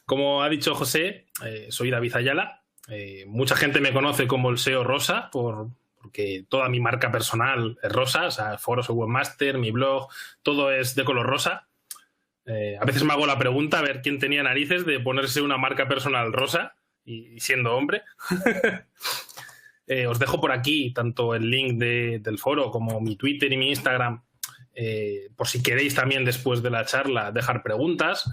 Como ha dicho José, soy David Ayala. Mucha gente me conoce como el SEO rosa porque toda mi marca personal es rosa, o sea, Foros Webmaster, mi blog, todo es de color rosa. A veces me hago la pregunta a ver quién tenía narices de ponerse una marca personal rosa y siendo hombre. Os dejo por aquí tanto el link del foro como mi Twitter y mi Instagram, por si queréis también después de la charla dejar preguntas.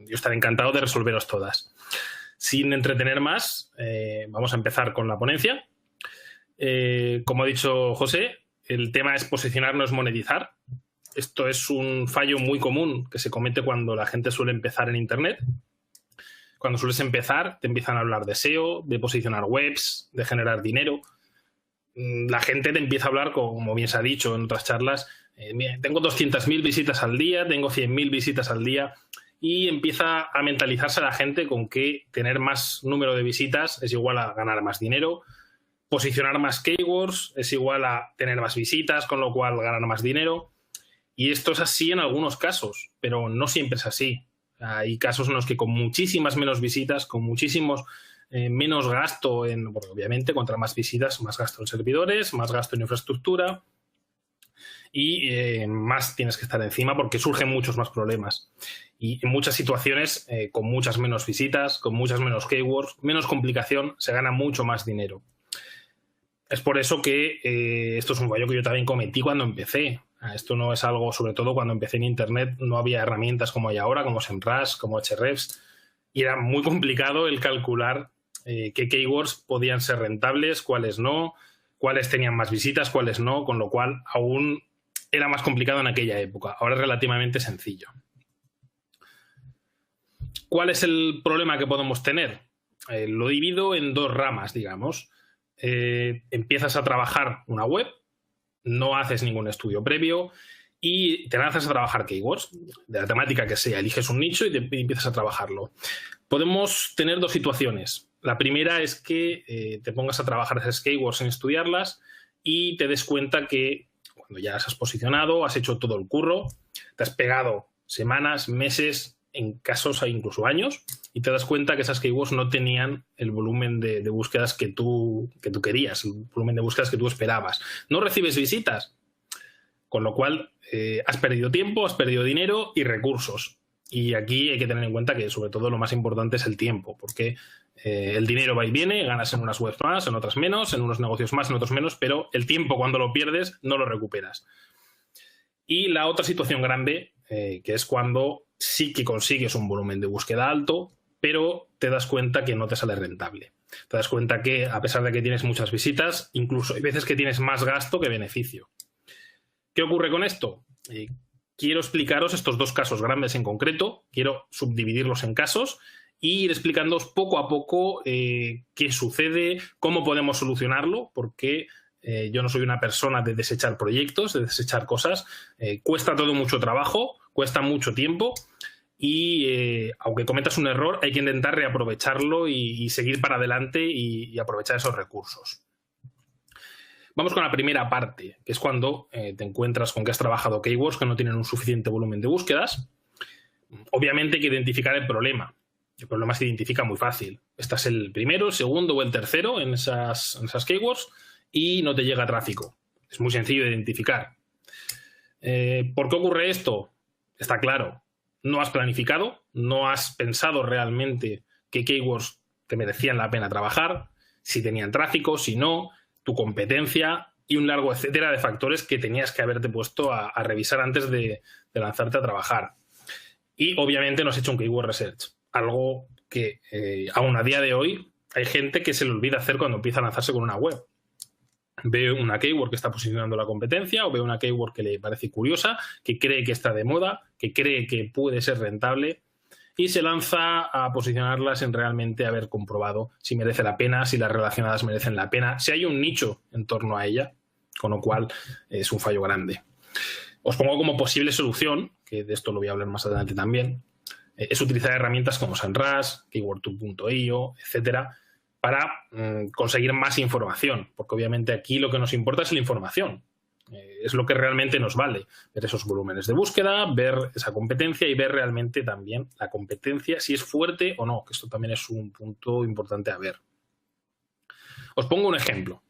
Yo estaré encantado de resolveros todas. Sin entretener más, vamos a empezar con la ponencia. Como ha dicho José, el tema es posicionar, no es monetizar. Esto es un fallo muy común que se comete cuando la gente suele empezar en Internet. Cuando sueles empezar, te empiezan a hablar de SEO, de posicionar webs, de generar dinero. La gente te empieza a hablar, como bien se ha dicho en otras charlas, tengo 200.000 visitas al día, tengo 100.000 visitas al día, y empieza a mentalizarse la gente con que tener más número de visitas es igual a ganar más dinero, posicionar más keywords es igual a tener más visitas, con lo cual ganar más dinero. Y esto es así en algunos casos, pero no siempre es así. Hay casos en los que con muchísimas menos visitas, con muchísimos menos gasto porque obviamente contra más visitas, más gasto en servidores, más gasto en infraestructura y más tienes que estar encima porque surgen muchos más problemas. Y en muchas situaciones, con muchas menos visitas, con muchas menos keywords, menos complicación, se gana mucho más dinero. Es por eso que esto es un fallo que yo también cometí cuando empecé. Esto no es algo, sobre todo cuando empecé en Internet, no había herramientas como hay ahora, como SEMrush, como Ahrefs, y era muy complicado el calcular qué keywords podían ser rentables, cuáles no, cuáles tenían más visitas, cuáles no, con lo cual aún era más complicado en aquella época. Ahora es relativamente sencillo. ¿Cuál es el problema que podemos tener? Lo divido en dos ramas, digamos. Empiezas a trabajar una web, no haces ningún estudio previo y te lanzas a trabajar keywords de la temática que sea. Eliges un nicho y empiezas a trabajarlo. Podemos tener dos situaciones. La primera es que te pongas a trabajar esas keywords sin estudiarlas y te des cuenta que cuando ya las has posicionado, has hecho todo el curro, te has pegado semanas, meses, en casos incluso años, y te das cuenta que esas keywords no tenían el volumen de búsquedas que tú querías, el volumen de búsquedas que tú esperabas. No recibes visitas, con lo cual has perdido tiempo, has perdido dinero y recursos. Y aquí hay que tener en cuenta que sobre todo lo más importante es el tiempo, porque el dinero va y viene, ganas en unas webs más, en otras menos, en unos negocios más, en otros menos, pero el tiempo cuando lo pierdes no lo recuperas. Y la otra situación grande, que es cuando sí que consigues un volumen de búsqueda alto, pero te das cuenta que no te sale rentable. Te das cuenta que a pesar de que tienes muchas visitas, incluso hay veces que tienes más gasto que beneficio. ¿Qué ocurre con esto? Quiero explicaros estos dos casos grandes en concreto, quiero subdividirlos en casos y ir explicándoos poco a poco qué sucede, cómo podemos solucionarlo, porque yo no soy una persona de desechar proyectos, de desechar cosas. Cuesta todo mucho trabajo, cuesta mucho tiempo y aunque cometas un error hay que intentar reaprovecharlo y seguir para adelante y aprovechar esos recursos. Vamos con la primera parte, que es cuando te encuentras con que has trabajado keywords que no tienen un suficiente volumen de búsquedas. Obviamente hay que identificar el problema. El problema se identifica muy fácil. Estás el primero, el segundo o el tercero en esas keywords y no te llega tráfico. Es muy sencillo de identificar. ¿Por qué ocurre esto? Está claro. No has planificado, no has pensado realmente qué keywords te merecían la pena trabajar, si tenían tráfico, si no, tu competencia y un largo etcétera de factores que tenías que haberte puesto a revisar antes de lanzarte a trabajar. Y obviamente no has hecho un keyword research, algo que aún a día de hoy hay gente que se le olvida hacer cuando empieza a lanzarse con una web. Ve una keyword que está posicionando la competencia o ve una keyword que le parece curiosa, que cree que está de moda, que cree que puede ser rentable y se lanza a posicionarla sin realmente haber comprobado si merece la pena, si las relacionadas merecen la pena, si hay un nicho en torno a ella, con lo cual es un fallo grande. Os pongo como posible solución, que de esto lo voy a hablar más adelante también, es utilizar herramientas como SEMrush, keywordtool.io, etcétera, para conseguir más información, porque obviamente aquí lo que nos importa es la información. Es lo que realmente nos vale, ver esos volúmenes de búsqueda, ver esa competencia y ver realmente también la competencia, si es fuerte o no, que esto también es un punto importante a ver. Os pongo un ejemplo.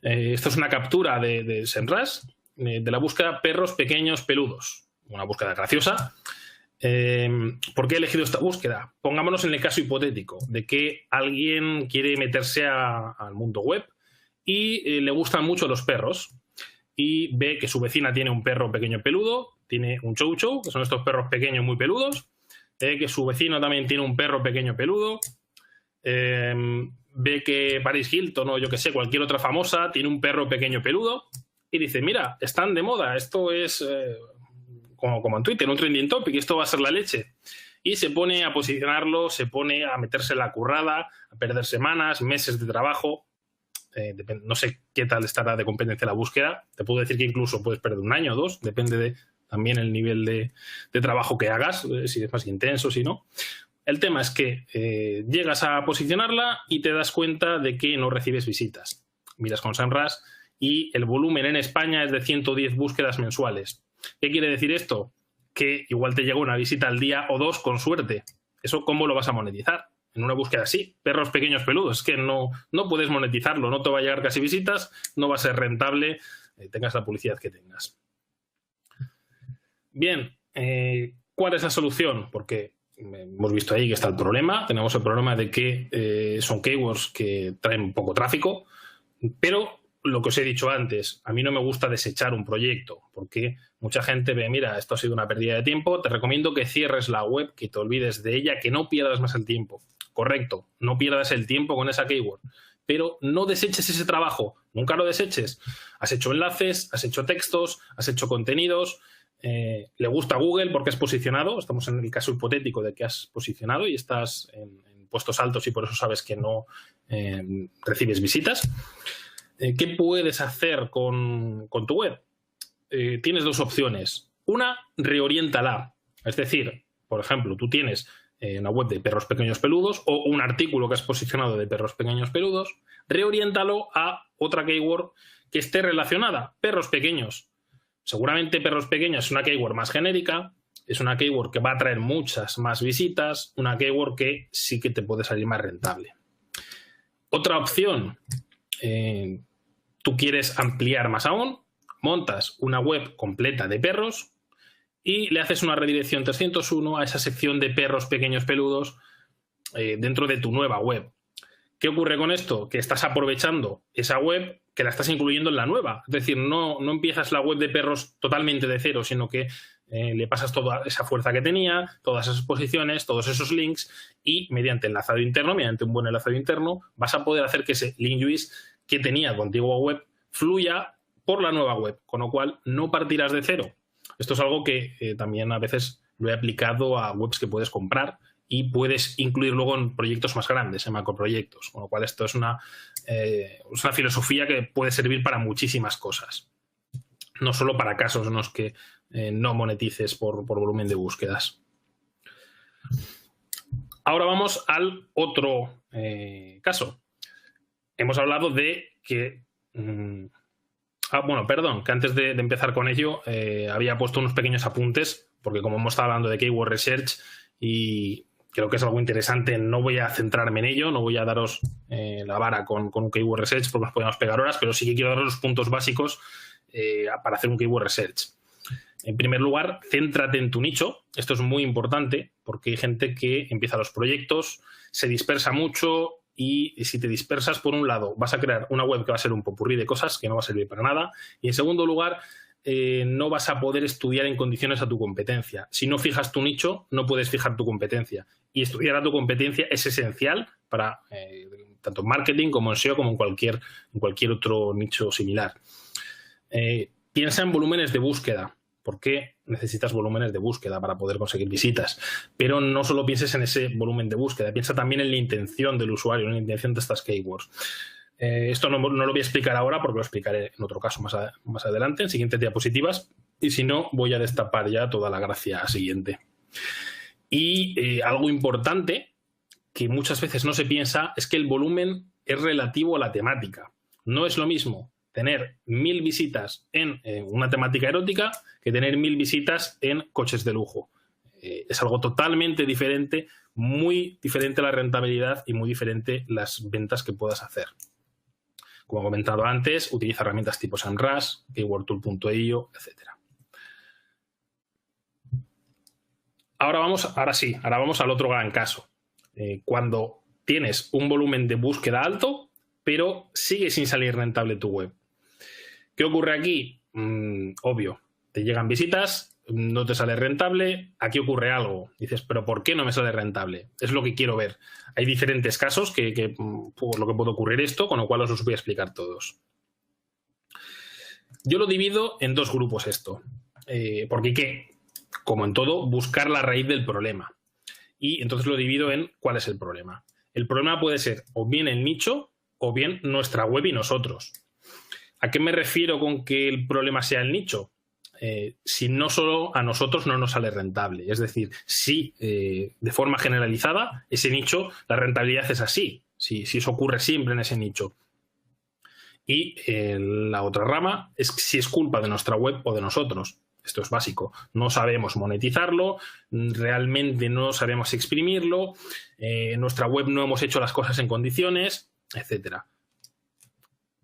Esto es una captura de SEMrush, de la búsqueda perros pequeños peludos. Una búsqueda graciosa. ¿Por qué he elegido esta búsqueda? Pongámonos en el caso hipotético de que alguien quiere meterse al mundo web y le gustan mucho los perros y ve que su vecina tiene un perro pequeño peludo, tiene un chow chow, que son estos perros pequeños muy peludos, que su vecino también tiene un perro pequeño peludo, ve que Paris Hilton o yo que sé, cualquier otra famosa tiene un perro pequeño peludo y dice, mira, están de moda, esto es como en Twitter, un trending topic, esto va a ser la leche. Y se pone a posicionarlo, se pone a meterse en la currada, a perder semanas, meses de trabajo. No sé qué tal estará de competencia la búsqueda. Te puedo decir que incluso puedes perder 1 año o 2, depende de también el nivel de trabajo que hagas, si es más intenso, si no. El tema es que llegas a posicionarla y te das cuenta de que no recibes visitas. Miras con SEMrush y el volumen en España es de 110 búsquedas mensuales. ¿Qué quiere decir esto? Que igual te llega una visita al día o 2 con suerte. ¿Eso cómo lo vas a monetizar? En una búsqueda así, perros pequeños peludos. Es que no puedes monetizarlo, no te va a llegar casi visitas, no va a ser rentable, tengas la publicidad que tengas. Bien, ¿cuál es la solución? Porque hemos visto ahí que está el problema. Tenemos el problema de que son keywords que traen poco tráfico, pero lo que os he dicho antes, a mí no me gusta desechar un proyecto, porque mucha gente ve, mira, esto ha sido una pérdida de tiempo, te recomiendo que cierres la web, que te olvides de ella, que no pierdas más el tiempo. Correcto, no pierdas el tiempo con esa keyword, pero no deseches ese trabajo, nunca lo deseches. Has hecho enlaces, has hecho textos, has hecho contenidos, le gusta a Google porque has posicionado, estamos en el caso hipotético de que has posicionado y estás en puestos altos y por eso sabes que no recibes visitas. ¿Qué puedes hacer con tu web? Tienes 2 opciones. Una, reoriéntala. Es decir, por ejemplo, tú tienes una web de perros pequeños peludos o un artículo que has posicionado de perros pequeños peludos, reoriéntalo a otra keyword que esté relacionada. Perros pequeños. Seguramente perros pequeños es una keyword más genérica, es una keyword que va a traer muchas más visitas, una keyword que sí que te puede salir más rentable. Otra opción, tú quieres ampliar más aún, montas una web completa de perros y le haces una redirección 301 a esa sección de perros pequeños peludos dentro de tu nueva web. ¿Qué ocurre con esto? Que estás aprovechando esa web que la estás incluyendo en la nueva. Es decir, no empiezas la web de perros totalmente de cero, sino que le pasas toda esa fuerza que tenía, todas esas posiciones, todos esos links y mediante enlazado interno, mediante un buen enlazado interno, vas a poder hacer que ese link juice que tenía tu antigua web fluya por la nueva web, con lo cual no partirás de cero. Esto es algo que también a veces lo he aplicado a webs que puedes comprar y puedes incluir luego en proyectos más grandes, en macroproyectos, con lo cual esto es una filosofía que puede servir para muchísimas cosas, no solo para casos en los que no monetices por volumen de búsquedas. Ahora vamos al otro caso. Hemos hablado de que... que antes de empezar con ello había puesto unos pequeños apuntes, porque como hemos estado hablando de Keyword Research y creo que es algo interesante, no voy a centrarme en ello, no voy a daros la vara con un Keyword Research porque nos podemos pegar horas, pero sí que quiero daros los puntos básicos para hacer un Keyword Research. En primer lugar, céntrate en tu nicho. Esto es muy importante porque hay gente que empieza los proyectos, se dispersa mucho y si te dispersas, por un lado, vas a crear una web que va a ser un popurrí de cosas que no va a servir para nada y en segundo lugar, no vas a poder estudiar en condiciones a tu competencia. Si no fijas tu nicho, no puedes fijar tu competencia. Y estudiar a tu competencia es esencial para tanto en marketing como en SEO como en cualquier otro nicho similar. Piensa en volúmenes de búsqueda. ¿Por qué necesitas volúmenes de búsqueda para poder conseguir visitas? Pero no solo pienses en ese volumen de búsqueda, piensa también en la intención del usuario, en la intención de estas keywords. Esto no lo voy a explicar ahora porque lo explicaré en otro caso más adelante, en siguientes diapositivas, y si no, voy a destapar ya toda la gracia siguiente. Y algo importante que muchas veces no se piensa es que el volumen es relativo a la temática. No es lo mismo tener 1000 visitas en una temática erótica que tener 1000 visitas en coches de lujo. Es algo totalmente diferente, muy diferente la rentabilidad y muy diferente las ventas que puedas hacer. Como he comentado antes, utiliza herramientas tipo SEMrush, keywordtool.io, etc. Ahora vamos al otro gran caso. Cuando tienes un volumen de búsqueda alto, pero sigue sin salir rentable tu web. ¿Qué ocurre aquí? Obvio, te llegan visitas, no te sale rentable, aquí ocurre algo. Dices, ¿pero por qué no me sale rentable? Es lo que quiero ver. Hay diferentes casos por lo que puede ocurrir esto, con lo cual os los voy a explicar todos. Yo lo divido en dos grupos esto, porque hay que, como en todo, buscar la raíz del problema. Y entonces lo divido en cuál es el problema. El problema puede ser o bien el nicho o bien nuestra web y nosotros. ¿A qué me refiero con que el problema sea el nicho? Si no solo a nosotros no nos sale rentable. Es decir, si de forma generalizada ese nicho, la rentabilidad es así. Si eso ocurre siempre en ese nicho. Y la otra rama es si es culpa de nuestra web o de nosotros. Esto es básico. No sabemos monetizarlo, realmente no sabemos exprimirlo, en nuestra web no hemos hecho las cosas en condiciones, etcétera.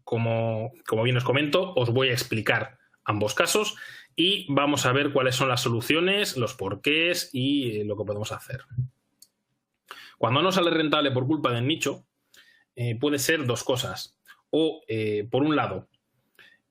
Como bien os comento, os voy a explicar ambos casos y vamos a ver cuáles son las soluciones, los porqués y lo que podemos hacer. Cuando no sale rentable por culpa del nicho, puede ser dos cosas. O, por un lado,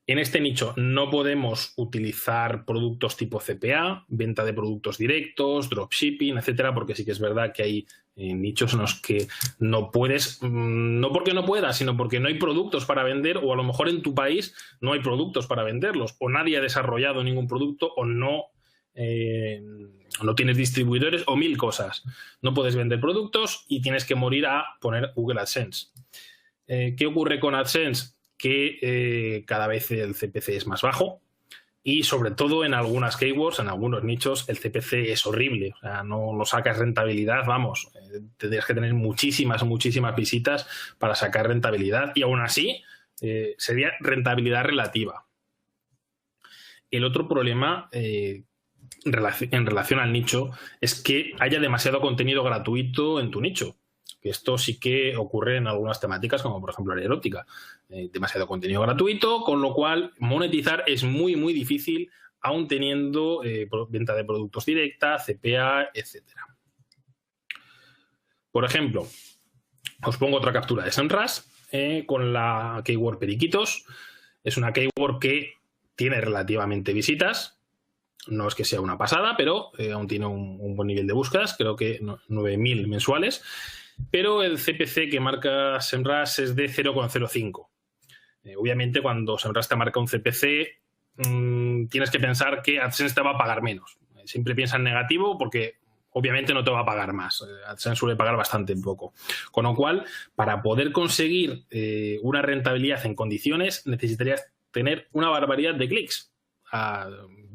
en este nicho no podemos utilizar productos tipo CPA, venta de productos directos, dropshipping, etcétera, porque sí que es verdad que hay nichos en los que no puedes, no porque no puedas, sino porque no hay productos para vender, o a lo mejor en tu país no hay productos para venderlos, o nadie ha desarrollado ningún producto, o no tienes distribuidores, o 1000 cosas. No puedes vender productos y tienes que morir a poner Google AdSense. ¿Qué ocurre con AdSense? Que cada vez el CPC es más bajo y sobre todo en algunas keywords, en algunos nichos, el CPC es horrible. O sea, no sacas rentabilidad, vamos. Tendrías que tener muchísimas visitas para sacar rentabilidad y aún así sería rentabilidad relativa. El otro problema en relación al nicho es que haya demasiado contenido gratuito en tu nicho. Esto sí que ocurre en algunas temáticas, como por ejemplo la erótica. Demasiado contenido gratuito, con lo cual monetizar es muy difícil, aún teniendo venta de productos directa, CPA, etcétera. Por ejemplo, os pongo otra captura de SEMrush con la keyword periquitos. Es una keyword que tiene relativamente visitas. No es que sea una pasada, pero aún tiene un buen nivel de búsquedas, creo que 9000 mensuales. Pero el CPC que marca SEMrush es de 0,05. Obviamente, cuando SEMrush te marca un CPC, tienes que pensar que AdSense te va a pagar menos. Siempre piensa en negativo porque obviamente no te va a pagar más. AdSense suele pagar bastante poco. Con lo cual, para poder conseguir una rentabilidad en condiciones, necesitarías tener una barbaridad de clics.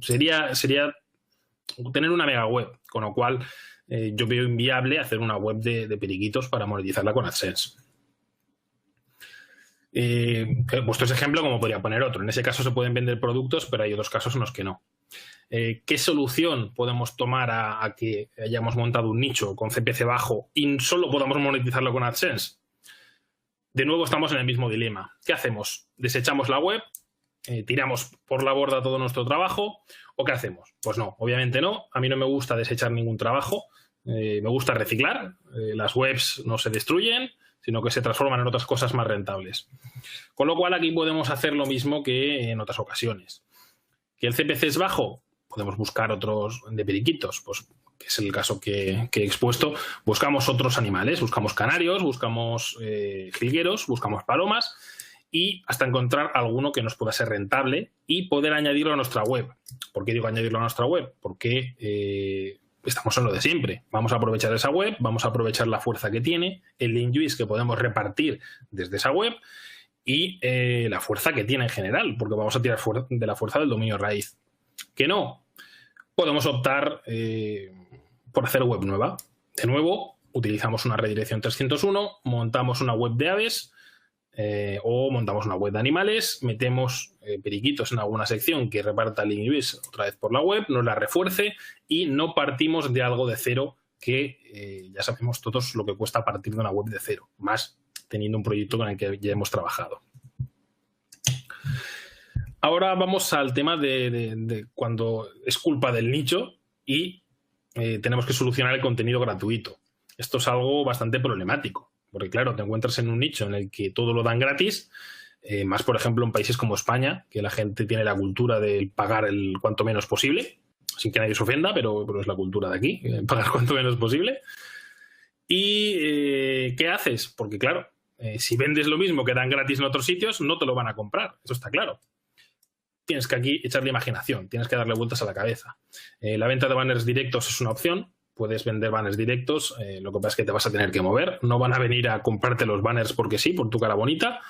Sería tener una mega web, con lo cual yo veo inviable hacer una web de periquitos para monetizarla con AdSense. He puesto ese ejemplo como podría poner otro. En ese caso se pueden vender productos, pero hay otros casos en los que no. ¿Qué solución podemos tomar a que hayamos montado un nicho con CPC bajo y solo podamos monetizarlo con AdSense? De nuevo estamos en el mismo dilema. ¿Qué hacemos? ¿Desechamos la web? ¿Tiramos por la borda todo nuestro trabajo? ¿O qué hacemos? Pues no, obviamente no. A mí no me gusta desechar ningún trabajo. Me gusta reciclar. Las webs no se destruyen, sino que se transforman en otras cosas más rentables. Con lo cual aquí podemos hacer lo mismo que en otras ocasiones. ¿Que el CPC es bajo? Podemos buscar otros de periquitos, pues, que es el caso que he expuesto. Buscamos otros animales, buscamos canarios, buscamos jilgueros, buscamos palomas y hasta encontrar alguno que nos pueda ser rentable y poder añadirlo a nuestra web. ¿Por qué digo añadirlo a nuestra web? Porque estamos en lo de siempre. Vamos a aprovechar esa web, vamos a aprovechar la fuerza que tiene, el link juice que podemos repartir desde esa web y la fuerza que tiene en general, porque vamos a tirar de la fuerza del dominio raíz. ¿Que no? Podemos optar por hacer web nueva. De nuevo, utilizamos una redirección 301, montamos una web de aves, o montamos una web de animales, metemos periquitos en alguna sección que reparta link UX otra vez por la web, nos la refuerce y no partimos de algo de cero que ya sabemos todos lo que cuesta partir de una web de cero, más teniendo un proyecto con el que ya hemos trabajado. Ahora vamos al tema de cuando es culpa del nicho y tenemos que solucionar el contenido gratuito. Esto es algo bastante problemático, porque claro, te encuentras en un nicho en el que todo lo dan gratis, más por ejemplo en países como España, que la gente tiene la cultura de pagar el cuanto menos posible, sin que nadie se ofenda, pero es la cultura de aquí, pagar cuanto menos posible. ¿Y qué haces? Porque claro, si vendes lo mismo que dan gratis en otros sitios, no te lo van a comprar, eso está claro. Tienes que aquí echarle imaginación, tienes que darle vueltas a la cabeza. La venta de banners directos es una opción, puedes vender banners directos, lo que pasa es que te vas a tener que mover, no van a venir a comprarte los banners porque sí, por tu cara bonita,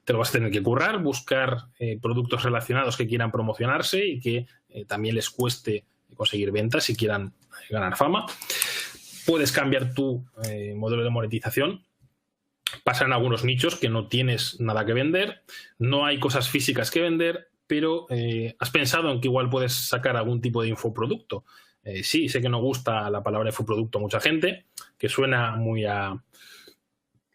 te lo vas a tener que currar, buscar productos relacionados que quieran promocionarse y que también les cueste conseguir ventas si quieran ganar fama. Puedes cambiar tu modelo de monetización. Pasa en algunos nichos que no tienes nada que vender, no hay cosas físicas que vender, pero ¿has pensado en que igual puedes sacar algún tipo de infoproducto? Sí, sé que no gusta la palabra infoproducto a mucha gente, que suena muy a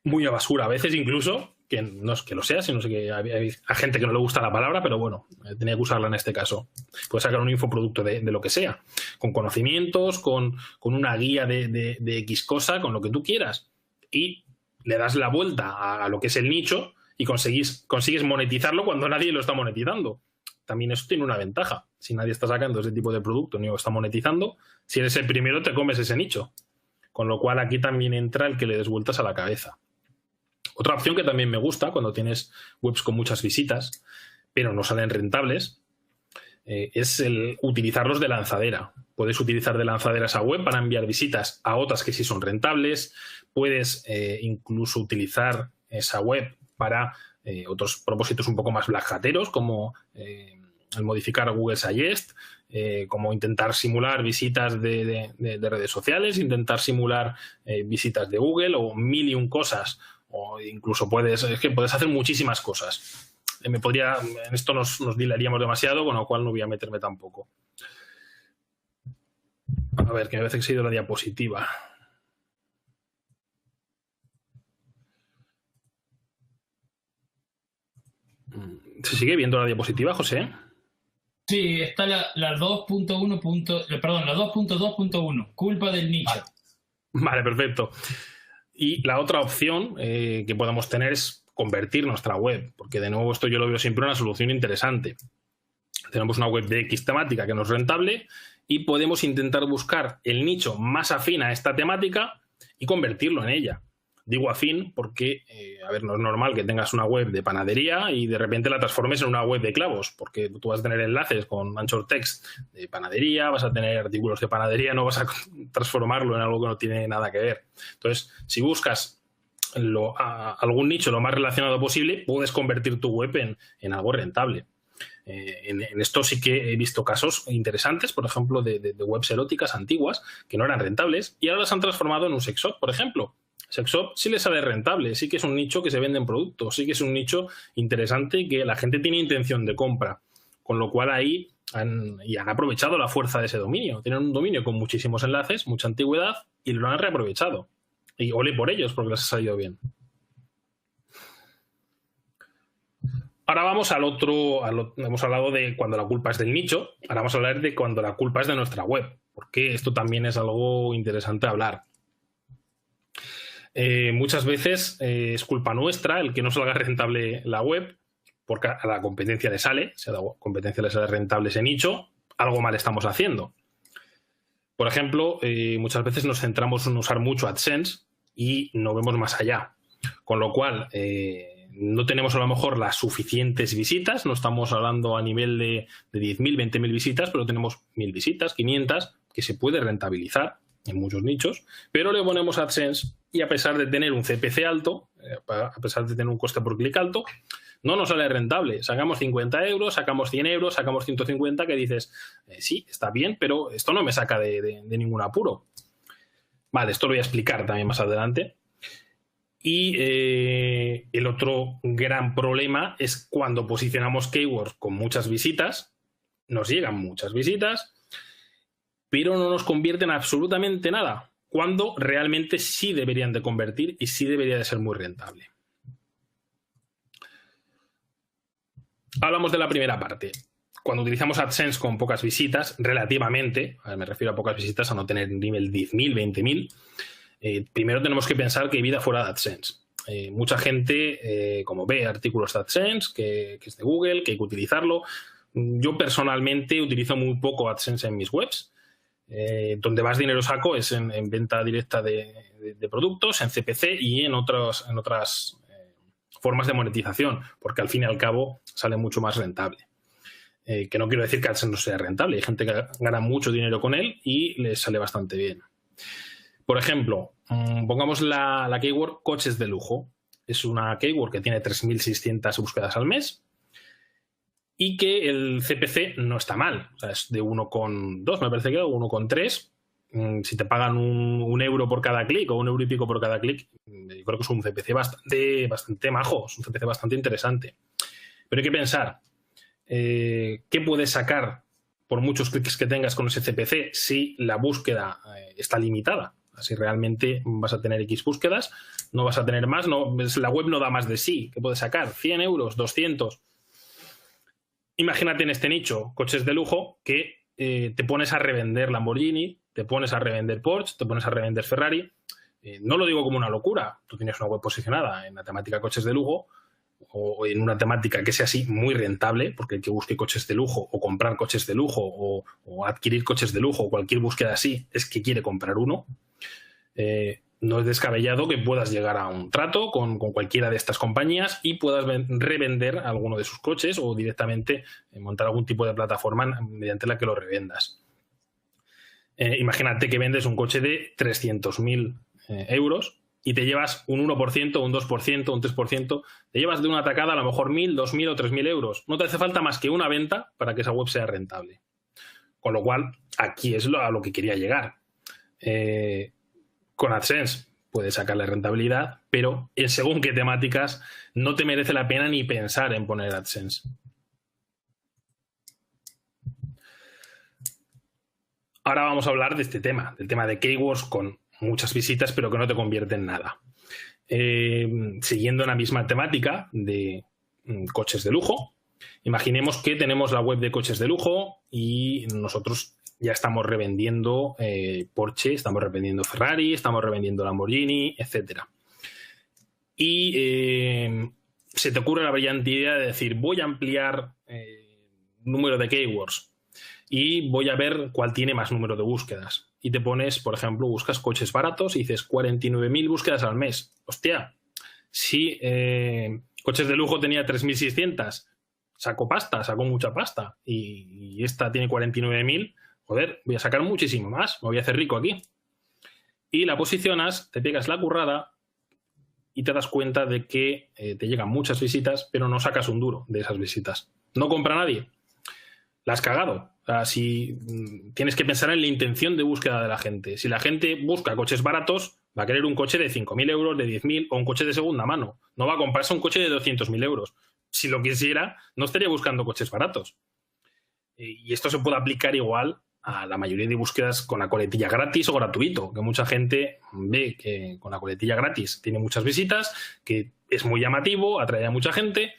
basura a veces incluso, que no es que lo sea, sino que hay gente que no le gusta la palabra, pero bueno, tenía que usarla en este caso. Puedes sacar un infoproducto de lo que sea, con conocimientos, con una guía de X cosa, con lo que tú quieras, y le das la vuelta a lo que es el nicho y consigues monetizarlo cuando nadie lo está monetizando. También eso tiene una ventaja. Si nadie está sacando ese tipo de producto ni lo está monetizando, si eres el primero te comes ese nicho. Con lo cual aquí también entra el que le des vueltas a la cabeza. Otra opción que también me gusta cuando tienes webs con muchas visitas, pero no salen rentables, es el utilizarlos de lanzadera. Puedes utilizar de lanzadera esa web para enviar visitas a otras que sí son rentables. Puedes incluso utilizar esa web para otros propósitos un poco más black hateros, como el modificar Google Suggest, como intentar simular visitas de redes sociales, intentar simular visitas de Google o mil y un cosas. O incluso puedes hacer muchísimas cosas. En esto nos dilaríamos demasiado, con lo cual no voy a meterme tampoco. A ver, que me parece que se ha ido la diapositiva. ¿Se sigue viendo la diapositiva, José? Sí, está la 2.1. Perdón, la 2.2.1. Culpa del nicho. Vale, perfecto. Y la otra opción que podemos tener es convertir nuestra web, porque de nuevo esto yo lo veo siempre una solución interesante. Tenemos una web de X temática que no es rentable y podemos intentar buscar el nicho más afín a esta temática y convertirlo en ella. Digo afín porque, no es normal que tengas una web de panadería y de repente la transformes en una web de clavos, porque tú vas a tener enlaces con anchor text de panadería, vas a tener artículos de panadería, no vas a transformarlo en algo que no tiene nada que ver. Entonces, si buscas algún nicho lo más relacionado posible, puedes convertir tu web en algo rentable. En esto sí que he visto casos interesantes, por ejemplo, de webs eróticas antiguas que no eran rentables y ahora las han transformado en un sex shop, por ejemplo. Sex shop sí le sale rentable, sí que es un nicho que se vende en productos, sí que es un nicho interesante y que la gente tiene intención de compra, con lo cual ahí han aprovechado la fuerza de ese dominio. Tienen un dominio con muchísimos enlaces, mucha antigüedad y lo han reaprovechado. Y ole por ellos porque les ha salido bien. Ahora vamos al otro, hemos hablado de cuando la culpa es del nicho, ahora vamos a hablar de cuando la culpa es de nuestra web, porque esto también es algo interesante hablar. Muchas veces es culpa nuestra el que no salga rentable la web, porque a la competencia le sale, si a la competencia le sale rentable ese nicho, algo mal estamos haciendo. Por ejemplo, muchas veces nos centramos en usar mucho AdSense y no vemos más allá, con lo cual no tenemos a lo mejor las suficientes visitas, no estamos hablando a nivel de 10.000, 20.000 visitas, pero tenemos 1.000 visitas, 500, que se puede rentabilizar en muchos nichos, pero le ponemos AdSense y a pesar de tener un CPC alto, a pesar de tener un coste por clic alto, no nos sale rentable. Sacamos 50 euros, sacamos 100 euros, sacamos 150, que dices, sí, está bien, pero esto no me saca de ningún apuro. Vale, esto lo voy a explicar también más adelante. Y el otro gran problema es cuando posicionamos keywords con muchas visitas, nos llegan muchas visitas, pero no nos convierten absolutamente nada, cuando realmente sí deberían de convertir y sí debería de ser muy rentable. Hablamos de la primera parte. Cuando utilizamos AdSense con pocas visitas, relativamente, me refiero a pocas visitas, a no tener nivel 10.000, 20.000, primero tenemos que pensar que hay vida fuera de AdSense. Mucha gente, como ve artículos de AdSense, que es de Google, que hay que utilizarlo. Yo personalmente utilizo muy poco AdSense en mis webs. Donde más dinero saco es en venta directa de productos, en CPC y en otras formas de monetización, porque al fin y al cabo sale mucho más rentable. Que no quiero decir que AdSense no sea rentable, hay gente que gana mucho dinero con él y les sale bastante bien. Por ejemplo, pongamos la keyword coches de lujo. Es una keyword que tiene 3.600 búsquedas al mes y que el CPC no está mal. O sea, es de 1,2, me parece que, o 1,3. Si te pagan un euro por cada clic o un euro y pico por cada clic, yo creo que es un CPC bastante majo, es un CPC bastante interesante. Pero hay que pensar, ¿qué puedes sacar por muchos clics que tengas con ese CPC si la búsqueda está limitada? Si realmente vas a tener X búsquedas, no vas a tener más, la web no da más de sí. ¿Qué puedes sacar? 100 euros, 200. Imagínate en este nicho, coches de lujo, que te pones a revender Lamborghini, te pones a revender Porsche, te pones a revender Ferrari. No lo digo como una locura. Tú tienes una web posicionada en la temática coches de lujo o en una temática que sea así muy rentable, porque el que busque coches de lujo o comprar coches de lujo o adquirir coches de lujo o cualquier búsqueda así es que quiere comprar uno. No es descabellado que puedas llegar a un trato con cualquiera de estas compañías y puedas revender alguno de sus coches o directamente montar algún tipo de plataforma mediante la que lo revendas. Imagínate que vendes un coche de 300.000 euros y te llevas un 1%, un 2%, un 3%, te llevas de una atacada a lo mejor 1.000, 2.000 o 3.000 euros. No te hace falta más que una venta para que esa web sea rentable. Con lo cual, aquí es a lo que quería llegar. Con AdSense puedes sacarle rentabilidad, pero en según qué temáticas no te merece la pena ni pensar en poner AdSense. Ahora vamos a hablar de este tema, del tema de keywords con muchas visitas pero que no te convierten en nada. Siguiendo la misma temática de coches de lujo, imaginemos que tenemos la web de coches de lujo y nosotros ya estamos revendiendo Porsche, estamos revendiendo Ferrari, estamos revendiendo Lamborghini, etc. Y se te ocurre la brillante idea de decir, voy a ampliar número de keywords y voy a ver cuál tiene más número de búsquedas. Y te pones, por ejemplo, buscas coches baratos y dices 49.000 búsquedas al mes. Hostia, si coches de lujo tenía 3.600, saco mucha pasta y esta tiene 49.000, joder, voy a sacar muchísimo más, me voy a hacer rico aquí. Y la posicionas, te pegas la currada y te das cuenta de que te llegan muchas visitas, pero no sacas un duro de esas visitas. No compra nadie. La has cagado. O sea, si tienes que pensar en la intención de búsqueda de la gente. Si la gente busca coches baratos, va a querer un coche de 5.000 euros, de 10.000 o un coche de segunda mano. No va a comprarse un coche de 200.000 euros. Si lo quisiera, no estaría buscando coches baratos. Y esto se puede aplicar igual a la mayoría de búsquedas con la coletilla gratis o gratuito, que mucha gente ve que con la coletilla gratis tiene muchas visitas, que es muy llamativo, atrae a mucha gente,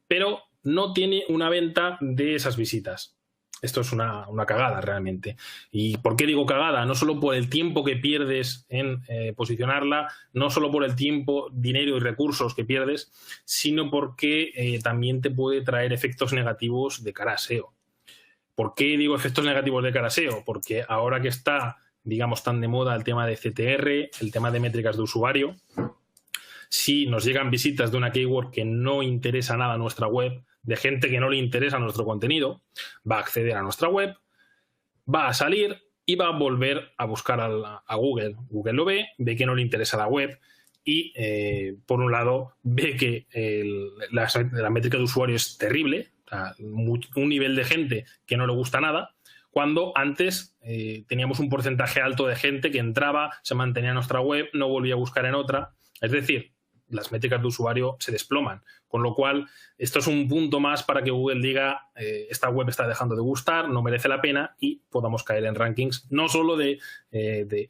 pero no tiene una venta de esas visitas. Esto es una cagada realmente. ¿Y por qué digo cagada? No solo por el tiempo que pierdes en posicionarla, no solo por el tiempo, dinero y recursos que pierdes, sino porque también te puede traer efectos negativos de cara a SEO. ¿Por qué digo efectos negativos de cara a SEO? Porque ahora que está, digamos, tan de moda el tema de CTR, el tema de métricas de usuario, si nos llegan visitas de una keyword que no interesa nada a nuestra web, de gente que no le interesa nuestro contenido, va a acceder a nuestra web, va a salir y va a volver a buscar a Google. Google lo ve que no le interesa la web y, por un lado, ve que la métrica de usuario es terrible, o sea, un nivel de gente que no le gusta nada, cuando antes teníamos un porcentaje alto de gente que entraba, se mantenía en nuestra web, no volvía a buscar en otra. Es decir, las métricas de usuario se desploman. Con lo cual, esto es un punto más para que Google diga esta web está dejando de gustar, no merece la pena y podamos caer en rankings no solo de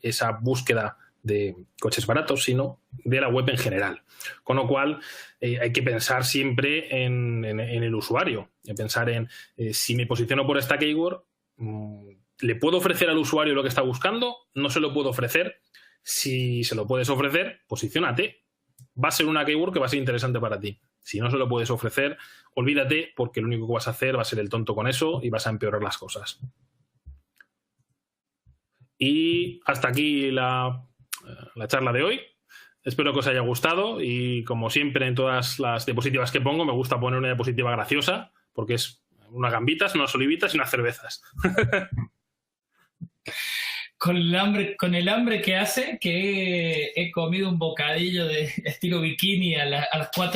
esa búsqueda de coches baratos, sino de la web en general. Con lo cual, hay que pensar siempre en el usuario, pensar en si me posiciono por esta keyword, ¿le puedo ofrecer al usuario lo que está buscando? ¿No se lo puedo ofrecer? Si se lo puedes ofrecer, posiciónate. Va a ser una keyword que va a ser interesante para ti. Si no se lo puedes ofrecer, olvídate, porque lo único que vas a hacer va a ser el tonto con eso y vas a empeorar las cosas. Y hasta aquí la charla de hoy. Espero que os haya gustado y, como siempre, en todas las diapositivas que pongo me gusta poner una diapositiva graciosa porque es unas gambitas, unas olivitas y unas cervezas. Con el hambre que hace, que he comido un bocadillo de estilo bikini a las 4